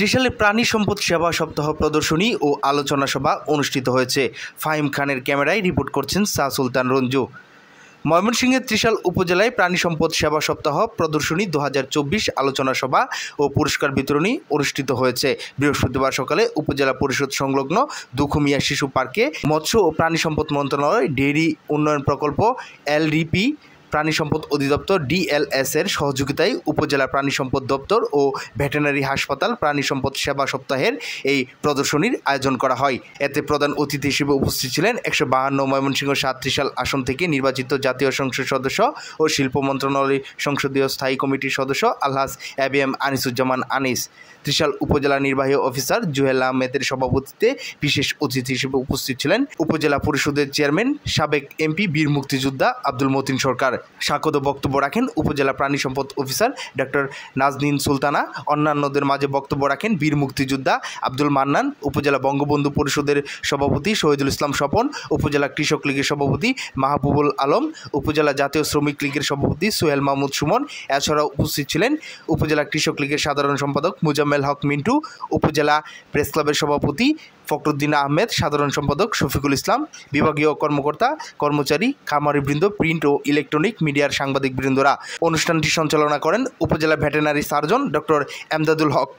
ত্রিশালে প্রাণী সম্পদ সেবা সপ্তাহ প্রদর্শনী ও আলোচনা সভা অনুষ্ঠিত হয়েছে। ফাহিম খানের ক্যামেরায় রিপোর্ট করছেন শাহ সুলতান রঞ্জু। ময়মনসিংহের ত্রিশাল উপজেলায় প্রাণী সম্পদ সেবা সপ্তাহ প্রদর্শনী 2024 আলোচনা সভা ও পুরস্কার বিতরণী অনুষ্ঠিত হয়েছে। বৃহস্পতিবার সকালে উপজেলা পরিষদ সংলগ্ন দুখুমিয়া শিশু পার্কে মৎস্য ও প্রাণী সম্পদ মন্ত্রণালয়, ডেইরি উন্নয়ন প্রকল্প এলডিপি, প্রাণী সম্পদ অধিদপ্তর ডিএলএস এর সহযোগিতায় উপজেলা প্রাণী সম্পদ দপ্তর ও ভেটেরিনারি হাসপাতাল প্রাণী সম্পদ সেবা সপ্তাহের এই প্রদর্শনীর আয়োজন করা হয়। এতে প্রধান অতিথি হিসেবে উপস্থিত ছিলেন 152 ময়মনসিংহ 7 ত্রিশাল আসন থেকে নির্বাচিত জাতীয় সংসদ সদস্য ও শিল্প মন্ত্রণালয়ের সংসদীয় স্থায়ী কমিটির সদস্য আলহাজ এবিএম আনিসুজ্জামান আনিস। ত্রিশাল উপজেলা নির্বাহী অফিসার জুহেল আহমেদের সভাপতিত্বে বিশেষ অতিথি হিসেবে উপস্থিত ছিলেন উপজেলা পরিষদের চেয়ারম্যান সাবেক এমপি বীর মুক্তিযোদ্ধা আব্দুল মতিন সরকার। স্বাগত বক্তব্য রাখেন উপজেলা প্রাণী সম্পদ অফিসার ডক্টর নাজনীন সুলতানা। অন্যান্যদের মাঝে বক্তব্য রাখেন বীর মুক্তিযোদ্ধা আব্দুল মান্নান, উপজেলা বঙ্গবন্ধু পরিষদের সভাপতি শহীদুল ইসলাম স্বপন, উপজেলা কৃষক লীগের সভাপতি মাহবুবুল আলম, উপজেলা জাতীয় শ্রমিক লীগের সভাপতি সোহেল মাহমুদ সুমন। এছাড়াও উপস্থিত ছিলেন উপজেলা কৃষক লীগের সাধারণ সম্পাদক মুজাম্মেল হক মিন্টু, উপজেলা প্রেস ক্লাবের সভাপতি ফখরুদ্দিন আহমেদ, সাধারণ সম্পাদক শফিকুল ইসলাম, বিভাগীয় কর্মকর্তা কর্মচারী, খামারিবৃন্দ, প্রিন্ট ও ইলেকট্রনিক মিডিয়ার সাংবাদিক বৃন্দরা। অনুষ্ঠানটি সঞ্চালনা করেন উপজেলা ভেটেরিনারি সার্জন ডক্টর এমদাদুল হক।